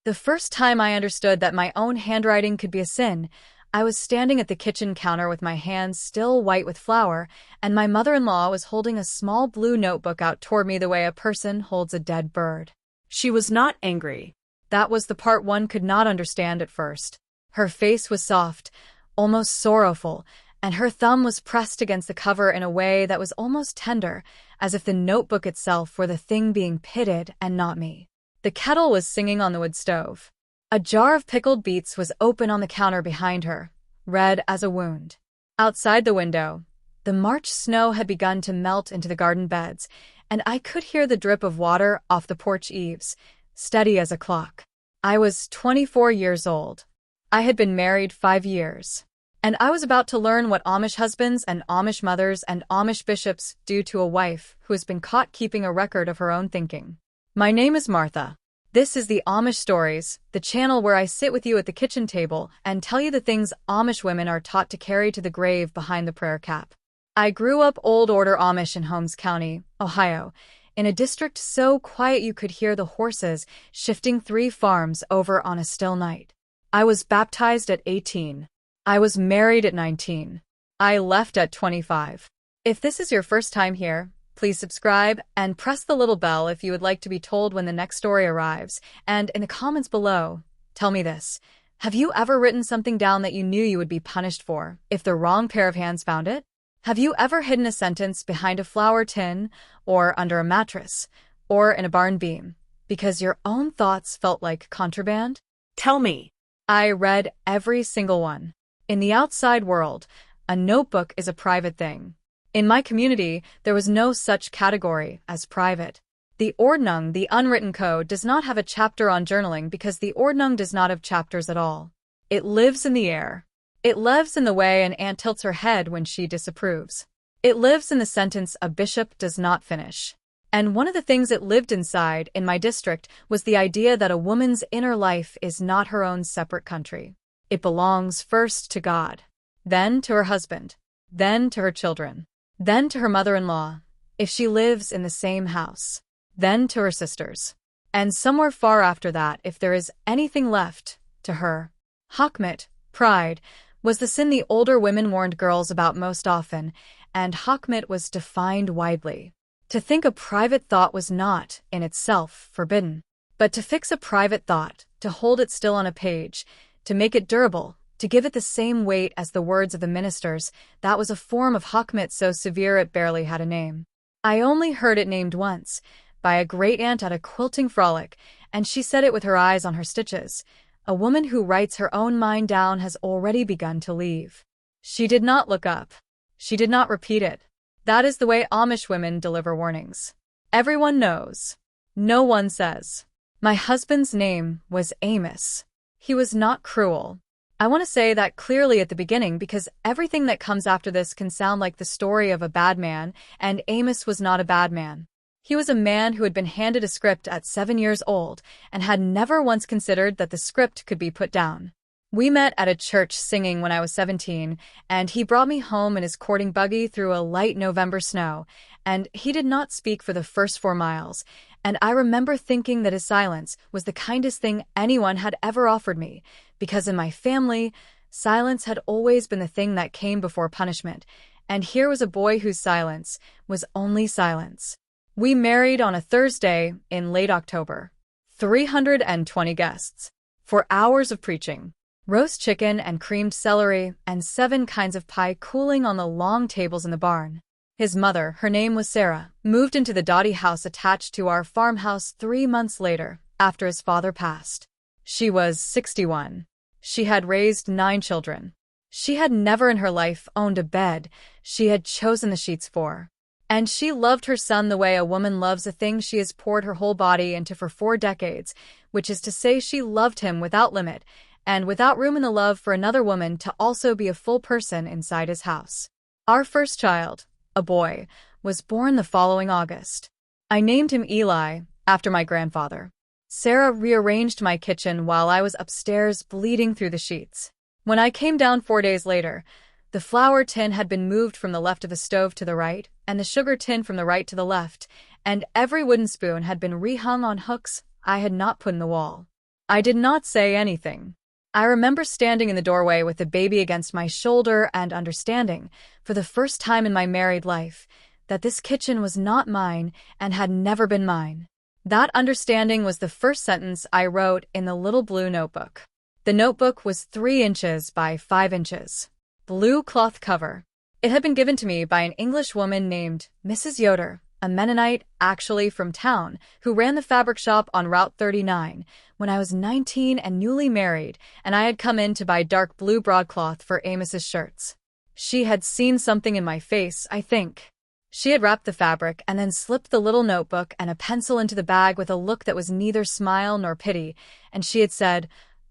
The first time I understood that my own handwriting could be a sin, I was standing at the kitchen counter with my hands still white with flour, and my mother-in-law was holding a small blue notebook out toward me the way a person holds a dead bird. She was not angry. That was the part one could not understand at first. Her face was soft, almost sorrowful, and her thumb was pressed against the cover in a way that was almost tender, as if the notebook itself were the thing being pitied and not me. The kettle was singing on the wood stove. A jar of pickled beets was open on the counter behind her, red as a wound. Outside the window, the March snow had begun to melt into the garden beds, and I could hear the drip of water off the porch eaves, steady as a clock. I was 24 years old. I had been married 5 years. And I was about to learn what Amish husbands and Amish mothers and Amish bishops do to a wife who has been caught keeping a record of her own thinking. My name is Martha. This is the Amish Stories, the channel where I sit with you at the kitchen table and tell you the things Amish women are taught to carry to the grave behind the prayer cap. I grew up Old Order Amish in Holmes County, Ohio, in a district so quiet you could hear the horses shifting 3 farms over on a still night. I was baptized at 18. I was married at 19. I left at 25. If this is your first time here, please subscribe and press the little bell if you would like to be told when the next story arrives. And in the comments below, tell me this. Have you ever written something down that you knew you would be punished for if the wrong pair of hands found it? Have you ever hidden a sentence behind a flour tin, or under a mattress, or in a barn beam, because your own thoughts felt like contraband? Tell me. I read every single one. In the outside world, a notebook is a private thing. In my community, there was no such category as private. The Ordnung, the unwritten code, does not have a chapter on journaling because the Ordnung does not have chapters at all. It lives in the air. It lives in the way an ant tilts her head when she disapproves. It lives in the sentence a bishop does not finish. And one of the things it lived inside in my district was the idea that a woman's inner life is not her own separate country. It belongs first to God, then to her husband, then to her children, then to her mother-in-law, if she lives in the same house, then to her sisters, and somewhere far after that if there is anything left, to her. Hakmet, pride, was the sin the older women warned girls about most often, and Hakmet was defined widely. To think a private thought was not, in itself, forbidden, but to fix a private thought, to hold it still on a page, to make it durable, to give it the same weight as the words of the ministers, that was a form of Hakmet so severe it barely had a name. I only heard it named once, by a great-aunt at a quilting frolic, and she said it with her eyes on her stitches. A woman who writes her own mind down has already begun to leave. She did not look up. She did not repeat it. That is the way Amish women deliver warnings. Everyone knows. No one says. My husband's name was Amos. He was not cruel. I want to say that clearly at the beginning because everything that comes after this can sound like the story of a bad man, and Amos was not a bad man. He was a man who had been handed a script at 7 years old and had never once considered that the script could be put down. We met at a church singing when I was 17, and he brought me home in his courting buggy through a light November snow, and he did not speak for the first 4 miles, and I remember thinking that his silence was the kindest thing anyone had ever offered me, because in my family, silence had always been the thing that came before punishment, and here was a boy whose silence was only silence. We married on a Thursday in late October. 320 guests. 4 hours of preaching. Roast chicken and creamed celery and 7 kinds of pie cooling on the long tables in the barn. His mother, her name was Sarah, moved into the dotty house attached to our farmhouse 3 months later, after his father passed. She was 61. She had raised 9 children. She had never in her life owned a bed she had chosen the sheets for. And she loved her son the way a woman loves a thing she has poured her whole body into for 4 decades, which is to say she loved him without limit, and without room in the love for another woman to also be a full person inside his house. Our first child, a boy, was born the following August. I named him Eli, after my grandfather. Sarah rearranged my kitchen while I was upstairs bleeding through the sheets. When I came down 4 days later, the flour tin had been moved from the left of the stove to the right, and the sugar tin from the right to the left, and every wooden spoon had been rehung on hooks I had not put in the wall. I did not say anything. I remember standing in the doorway with the baby against my shoulder and understanding, for the first time in my married life, that this kitchen was not mine and had never been mine. That understanding was the first sentence I wrote in the little blue notebook. The notebook was 3 inches by 5 inches. Blue cloth cover. It had been given to me by an English woman named Mrs. Yoder, a Mennonite actually from town, who ran the fabric shop on Route 39, when I was 19 and newly married, and I had come in to buy dark blue broadcloth for Amos's shirts. She had seen something in my face, I think. She had wrapped the fabric and then slipped the little notebook and a pencil into the bag with a look that was neither smile nor pity, and she had said,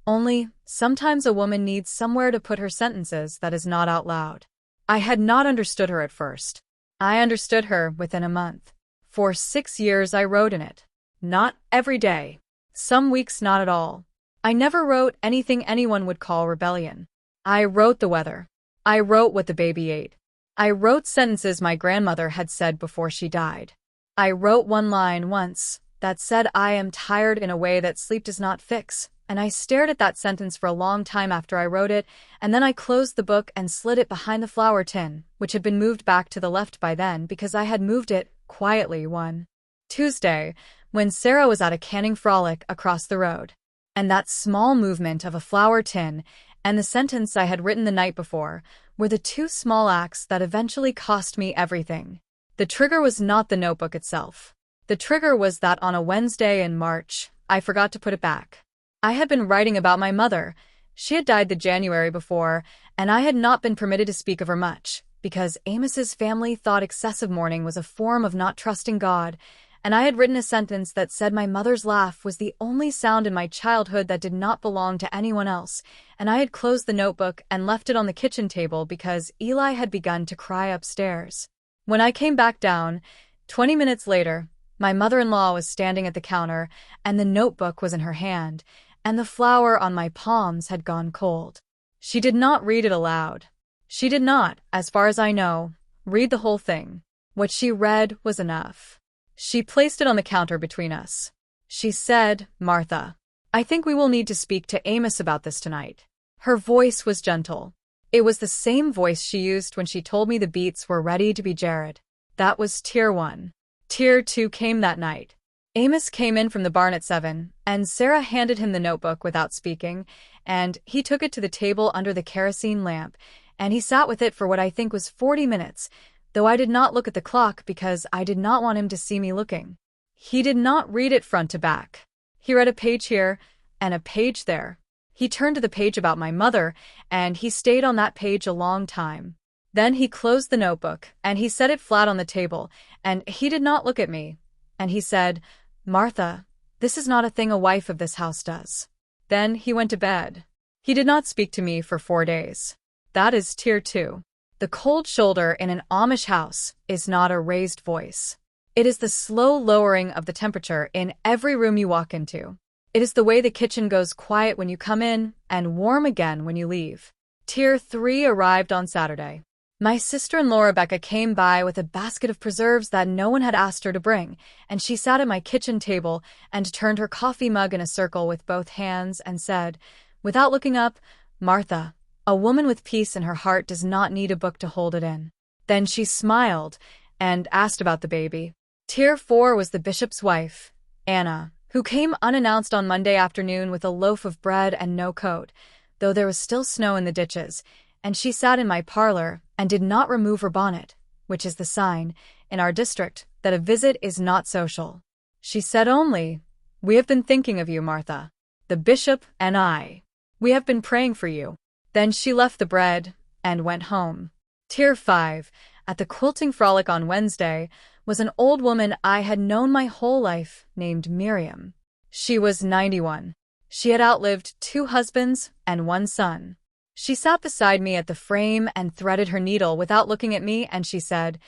"Only, sometimes a woman needs somewhere to put her sentences that is not out loud." I had not understood her at first. I understood her within a month. For 6 years I wrote in it. Not every day. Some weeks not at all. I never wrote anything anyone would call rebellion. I wrote the weather. I wrote what the baby ate. I wrote sentences my grandmother had said before she died. I wrote one line once that said, "I am tired in a way that sleep does not fix," and I stared at that sentence for a long time after I wrote it, and then I closed the book and slid it behind the flour tin, which had been moved back to the left by then because I had moved it quietly one Tuesday when Sarah was at a canning frolic across the road. And that small movement of a flour tin and the sentence I had written the night before were the 2 small acts that eventually cost me everything. The trigger was not the notebook itself. The trigger was that on a Wednesday in March, I forgot to put it back. I had been writing about my mother. She had died the January before, and I had not been permitted to speak of her much, because Amos's family thought excessive mourning was a form of not trusting God, and I had written a sentence that said my mother's laugh was the only sound in my childhood that did not belong to anyone else, and I had closed the notebook and left it on the kitchen table because Eli had begun to cry upstairs. When I came back down, 20 minutes later, my mother-in-law was standing at the counter, and the notebook was in her hand, and the flour on my palms had gone cold. She did not read it aloud. She did not, as far as I know, read the whole thing. What she read was enough. She placed it on the counter between us. She said, "Martha, I think we will need to speak to Amos about this tonight." Her voice was gentle. It was the same voice she used when she told me the beets were ready to be jarred. That was Tier 1. Tier 2 came that night. Amos came in from the barn at 7, and Sarah handed him the notebook without speaking, and he took it to the table under the kerosene lamp, and he sat with it for what I think was 40 minutes, though I did not look at the clock because I did not want him to see me looking. He did not read it front to back. He read a page here and a page there. He turned to the page about my mother, and he stayed on that page a long time. Then he closed the notebook, and he set it flat on the table, and he did not look at me, and he said, "Martha, this is not a thing a wife of this house does." Then he went to bed. He did not speak to me for 4 days. That is Tier 2. The cold shoulder in an Amish house is not a raised voice. It is the slow lowering of the temperature in every room you walk into. It is the way the kitchen goes quiet when you come in and warm again when you leave. Tier 3 arrived on Saturday. My sister-in-law Rebecca came by with a basket of preserves that no one had asked her to bring, and she sat at my kitchen table and turned her coffee mug in a circle with both hands and said, without looking up, "Martha, a woman with peace in her heart does not need a book to hold it in." Then she smiled and asked about the baby. Tier 4 was the bishop's wife, Anna, who came unannounced on Monday afternoon with a loaf of bread and no coat, though there was still snow in the ditches, and she sat in my parlor and did not remove her bonnet, which is the sign, in our district, that a visit is not social. She said only, "We have been thinking of you, Martha. The bishop and I. We have been praying for you." Then she left the bread and went home. Tier 5, at the quilting frolic on Wednesday, was an old woman I had known my whole life named Miriam. She was 91. She had outlived 2 husbands and 1 son. She sat beside me at the frame and threaded her needle without looking at me, and she said,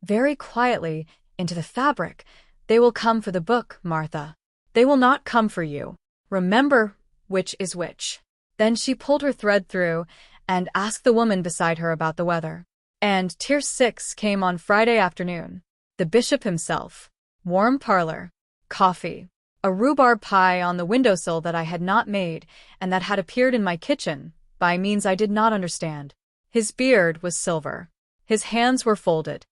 very quietly, into the fabric, "They will come for the book, Martha. They will not come for you. Remember which is which." Then she pulled her thread through and asked the woman beside her about the weather. And Tier 6 came on Friday afternoon. The bishop himself. Warm parlor. Coffee. a rhubarb pie on the windowsill that I had not made and that had appeared in my kitchen by means I did not understand. His beard was silver. His hands were folded.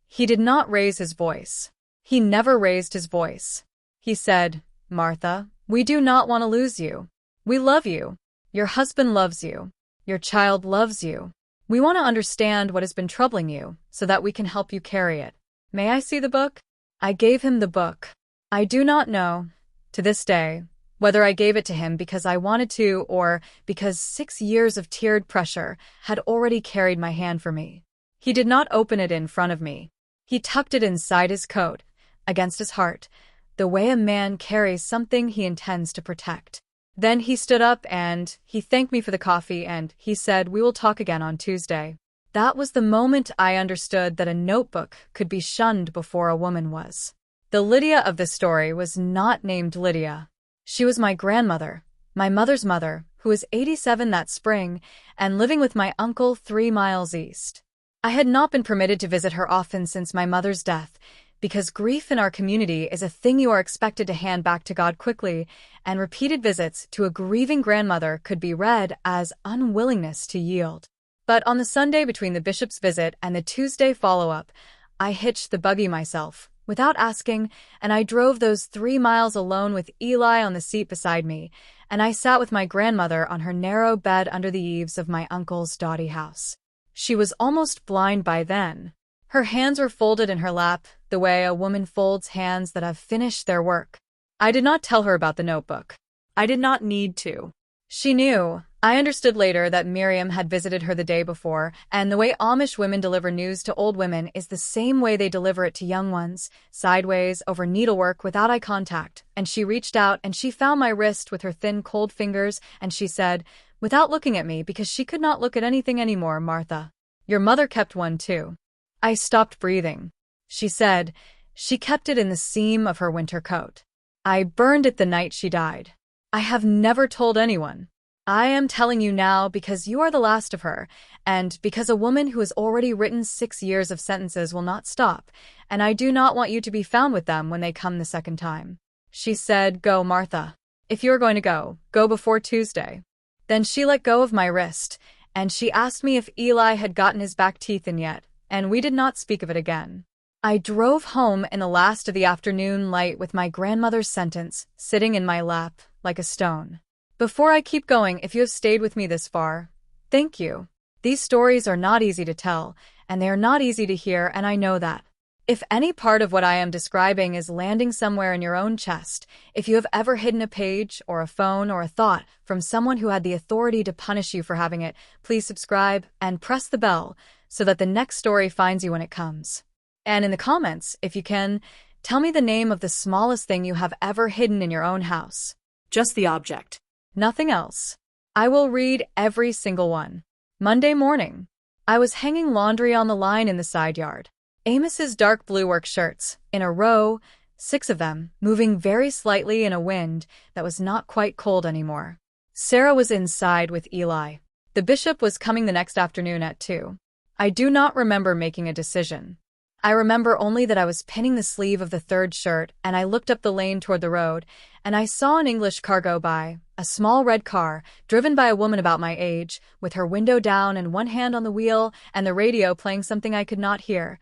He did not raise his voice. He never raised his voice. He said, "Martha, we do not want to lose you. We love you. Your husband loves you. Your child loves you. We want to understand what has been troubling you so that we can help you carry it. May I see the book?" I gave him the book. I do not know, to this day, whether I gave it to him because I wanted to or because 6 years of tiered pressure had already carried my hand for me. He did not open it in front of me. He tucked it inside his coat, against his heart, the way a man carries something he intends to protect. Then he stood up and he thanked me for the coffee and he said, "We will talk again on Tuesday." That was the moment I understood that a notebook could be shunned before a woman was. The Lydia of the story was not named Lydia. She was my grandmother, my mother's mother, who was 87 that spring and living with my uncle 3 miles east. I had not been permitted to visit her often since my mother's death, because grief in our community is a thing you are expected to hand back to God quickly, and repeated visits to a grieving grandmother could be read as unwillingness to yield. But on the Sunday between the bishop's visit and the Tuesday follow-up, I hitched the buggy myself, without asking, and I drove those 3 miles alone with Eli on the seat beside me, and I sat with my grandmother on her narrow bed under the eaves of my uncle's dotty house. She was almost blind by then. Her hands were folded in her lap, the way a woman folds hands that have finished their work. I did not tell her about the notebook. I did not need to. She knew. I understood later that Miriam had visited her the day before, and the way Amish women deliver news to old women is the same way they deliver it to young ones, sideways, over needlework, without eye contact. And she reached out and she found my wrist with her thin, cold fingers, and she said, without looking at me because she could not look at anything anymore, "Martha, your mother kept one too." I stopped breathing. She said, "She kept it in the seam of her winter coat. I burned it the night she died. I have never told anyone. I am telling you now because you are the last of her, and because a woman who has already written 6 years of sentences will not stop, and I do not want you to be found with them when they come the second time." She said, "Go, Martha. If you are going to go, go before Tuesday." Then she let go of my wrist, and she asked me if Eli had gotten his back teeth in yet, and we did not speak of it again. I drove home in the last of the afternoon light with my grandmother's sentence sitting in my lap like a stone. Before I keep going, if you have stayed with me this far, thank you. These stories are not easy to tell, and they are not easy to hear, and I know that. If any part of what I am describing is landing somewhere in your own chest, if you have ever hidden a page or a phone or a thought from someone who had the authority to punish you for having it, please subscribe and press the bell so that the next story finds you when it comes. And in the comments, if you can, tell me the name of the smallest thing you have ever hidden in your own house. Just the object. Nothing else. I will read every single one. Monday morning. I was hanging laundry on the line in the side yard. Amos's dark blue work shirts, in a row, 6 of them, moving very slightly in a wind that was not quite cold anymore. Sarah was inside with Eli. The bishop was coming the next afternoon at 2. I do not remember making a decision. I remember only that I was pinning the sleeve of the 3rd shirt, and I looked up the lane toward the road, and I saw an English car go by, a small red car, driven by a woman about my age, with her window down and one hand on the wheel and the radio playing something I could not hear.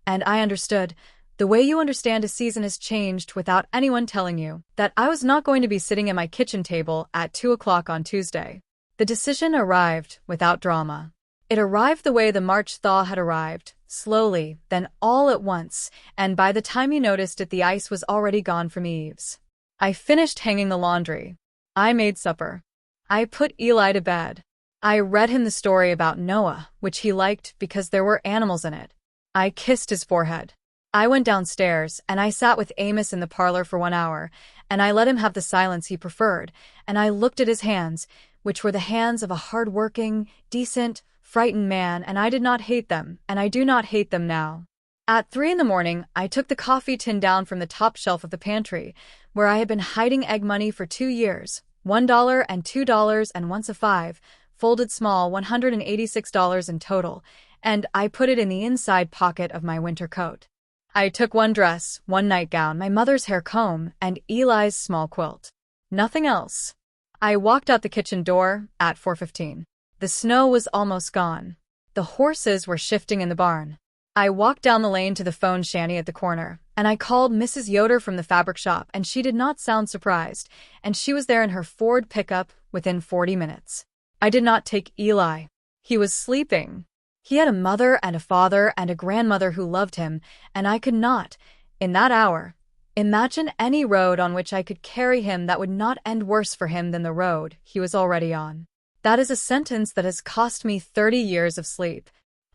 And I understood, the way you understand a season has changed without anyone telling you, that I was not going to be sitting at my kitchen table at 2 o'clock on Tuesday. The decision arrived without drama. It arrived the way the March thaw had arrived, slowly, then all at once, and by the time you noticed it, the ice was already gone from eaves. I finished hanging the laundry. I made supper. I put Eli to bed. I read him the story about Noah, which he liked because there were animals in it. I kissed his forehead. I went downstairs, and I sat with Amos in the parlor for 1 hour, and I let him have the silence he preferred, and I looked at his hands, which were the hands of a hard-working, decent, frightened man, and I did not hate them, and I do not hate them now. At 3 in the morning, I took the coffee tin down from the top shelf of the pantry, where I had been hiding egg money for 2 years, $1 and $2 and once a 5, folded small, $186 in total, and I put it in the inside pocket of my winter coat. I took one dress, one nightgown, my mother's hair comb, and Eli's small quilt. Nothing else. I walked out the kitchen door at 4:15. The snow was almost gone. The horses were shifting in the barn. I walked down the lane to the phone shanty at the corner, and I called Mrs. Yoder from the fabric shop, and she did not sound surprised, and she was there in her Ford pickup within 40 minutes. I did not take Eli. He was sleeping. He had a mother and a father and a grandmother who loved him, and I could not, in that hour, imagine any road on which I could carry him that would not end worse for him than the road he was already on. That is a sentence that has cost me 30 years of sleep.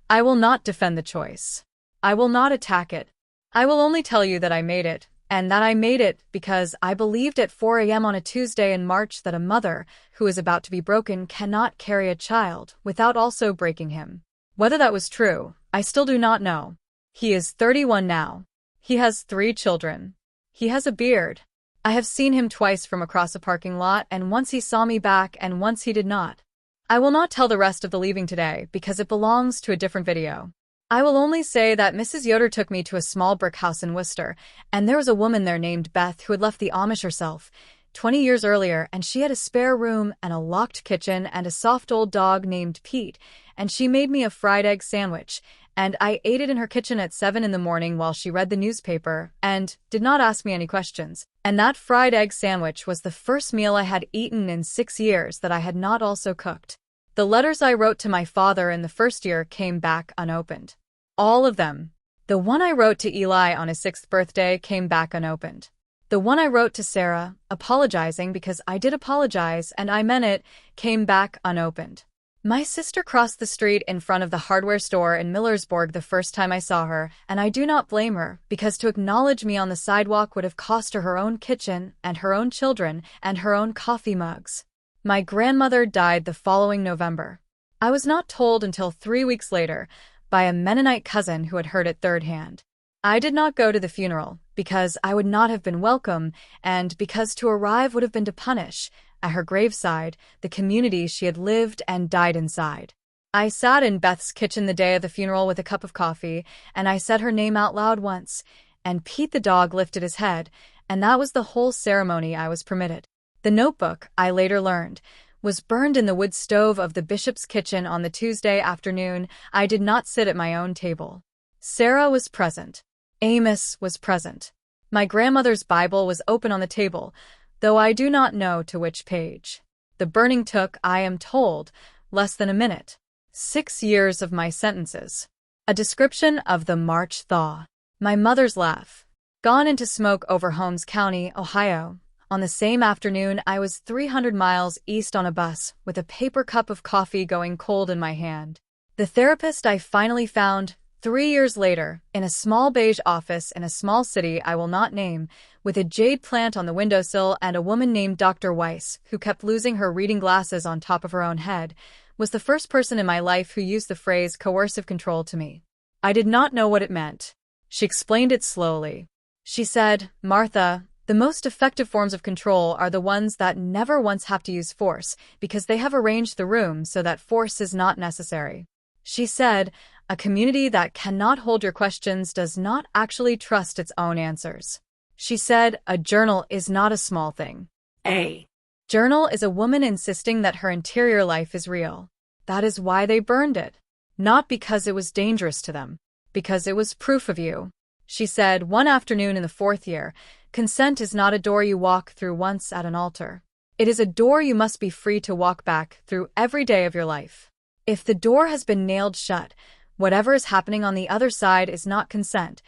I will not defend the choice. I will not attack it. I will only tell you that I made it, and that I made it because I believed at 4 a.m. on a Tuesday in March that a mother, who is about to be broken, cannot carry a child without also breaking him. Whether that was true, I still do not know. He is 31 now. He has 3 children. He has a beard. I have seen him twice from across a parking lot, and once he saw me back and once he did not. I will not tell the rest of the leaving today because it belongs to a different video. I will only say that Mrs. Yoder took me to a small brick house in Worcester, and there was a woman there named Beth who had left the Amish herself 20 years earlier, and she had a spare room and a locked kitchen and a soft old dog named Pete, and she made me a fried egg sandwich, and I ate it in her kitchen at 7 in the morning while she read the newspaper and did not ask me any questions. And that fried egg sandwich was the first meal I had eaten in 6 years that I had not also cooked. The letters I wrote to my father in the first year came back unopened. All of them. The one I wrote to Eli on his 6th birthday came back unopened. The one I wrote to Sarah, apologizing because I did apologize and I meant it, came back unopened. My sister crossed the street in front of the hardware store in Millersburg the first time I saw her, and I do not blame her, because to acknowledge me on the sidewalk would have cost her her own kitchen and her own children and her own coffee mugs. My grandmother died the following November. I was not told until 3 weeks later by a Mennonite cousin who had heard it third hand. I did not go to the funeral because I would not have been welcome and because to arrive would have been to punish, at her graveside, the community she had lived and died inside. I sat in Beth's kitchen the day of the funeral with a cup of coffee, and I said her name out loud once, and Pete the dog lifted his head, and that was the whole ceremony I was permitted. The notebook, I later learned, was burned in the wood stove of the bishop's kitchen on the Tuesday afternoon. I did not sit at my own table. Sarah was present. Amos was present. My grandmother's Bible was open on the table, though I do not know to which page. The burning took, I am told, less than a minute. 6 years of my sentences. A description of the March thaw. My mother's laugh. Gone into smoke over Holmes County, Ohio. On the same afternoon, I was 300 miles east on a bus with a paper cup of coffee going cold in my hand. The therapist I finally found 3 years later, in a small beige office in a small city I will not name, with a jade plant on the windowsill and a woman named Dr. Weiss, who kept losing her reading glasses on top of her own head, was the first person in my life who used the phrase coercive control to me. I did not know what it meant. She explained it slowly. She said, "Martha, the most effective forms of control are the ones that never once have to use force, because they have arranged the room so that force is not necessary." She said, "A community that cannot hold your questions does not actually trust its own answers." She said, "A journal is not a small thing. A journal is a woman insisting that her interior life is real. That is why they burned it. Not because it was dangerous to them. Because it was proof of you." She said, one afternoon in the 4th year, "Consent is not a door you walk through once at an altar. It is a door you must be free to walk back through every day of your life. If the door has been nailed shut, whatever is happening on the other side is not consent,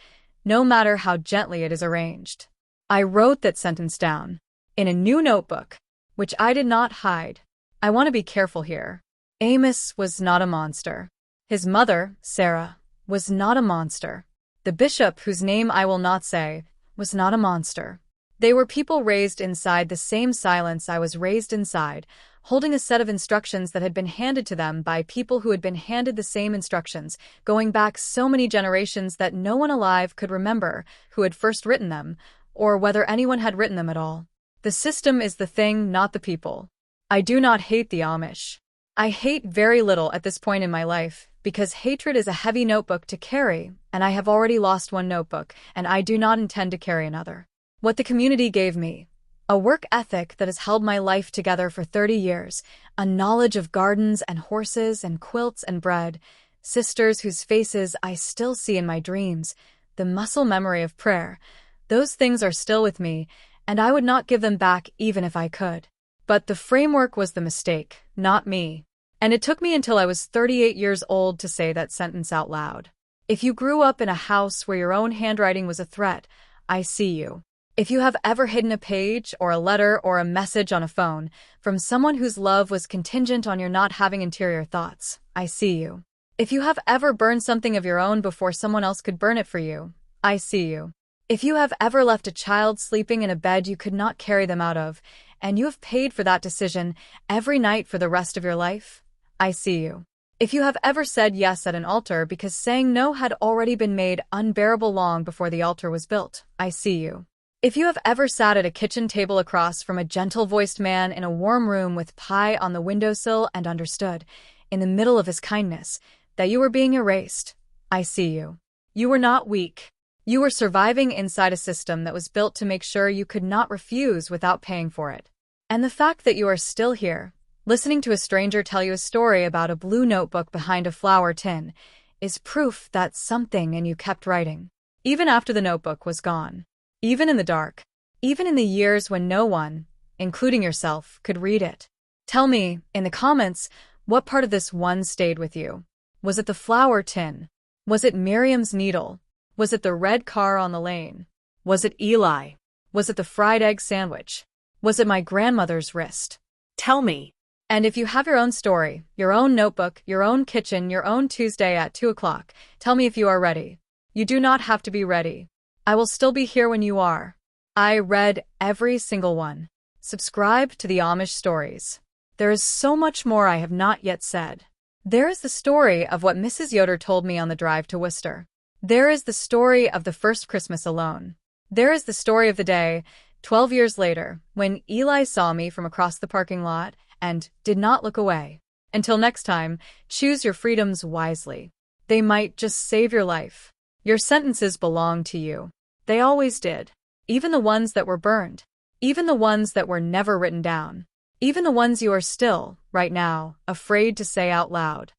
no matter how gently it is arranged." I wrote that sentence down in a new notebook, which I did not hide. I want to be careful here. Amos was not a monster. His mother, Sarah, was not a monster. The bishop, whose name I will not say, was not a monster. They were people raised inside the same silence I was raised inside, holding a set of instructions that had been handed to them by people who had been handed the same instructions, going back so many generations that no one alive could remember who had first written them, or whether anyone had written them at all. The system is the thing, not the people. I do not hate the Amish. I hate very little at this point in my life, because hatred is a heavy notebook to carry, and I have already lost one notebook, and I do not intend to carry another. What the community gave me: a work ethic that has held my life together for 30 years, a knowledge of gardens and horses and quilts and bread, sisters whose faces I still see in my dreams, the muscle memory of prayer. Those things are still with me, and I would not give them back even if I could. But the framework was the mistake, not me. And it took me until I was 38 years old to say that sentence out loud. If you grew up in a house where your own handwriting was a threat, I see you. If you have ever hidden a page or a letter or a message on a phone from someone whose love was contingent on your not having interior thoughts, I see you. If you have ever burned something of your own before someone else could burn it for you, I see you. If you have ever left a child sleeping in a bed you could not carry them out of, and you have paid for that decision every night for the rest of your life, I see you. If you have ever said yes at an altar because saying no had already been made unbearable long before the altar was built, I see you. If you have ever sat at a kitchen table across from a gentle-voiced man in a warm room with pie on the windowsill and understood, in the middle of his kindness, that you were being erased, I see you. You were not weak. You were surviving inside a system that was built to make sure you could not refuse without paying for it. And the fact that you are still here, listening to a stranger tell you a story about a blue notebook behind a flour tin, is proof that something in you kept writing. Even after the notebook was gone. Even in the dark. Even in the years when no one, including yourself, could read it. Tell me, in the comments, what part of this one stayed with you. Was it the flour tin? Was it Miriam's needle? Was it the red car on the lane? Was it Eli? Was it the fried egg sandwich? Was it my grandmother's wrist? Tell me. And if you have your own story, your own notebook, your own kitchen, your own Tuesday at 2 o'clock, tell me if you are ready. You do not have to be ready. I will still be here when you are. I read every single one. Subscribe to the Amish stories. There is so much more I have not yet said. There is the story of what Mrs. Yoder told me on the drive to Worcester. There is the story of the first Christmas alone. There is the story of the day, 12 years later, when Eli saw me from across the parking lot and did not look away. Until next time, choose your freedoms wisely. They might just save your life. Your sentences belong to you. They always did. Even the ones that were burned. Even the ones that were never written down. Even the ones you are still, right now, afraid to say out loud.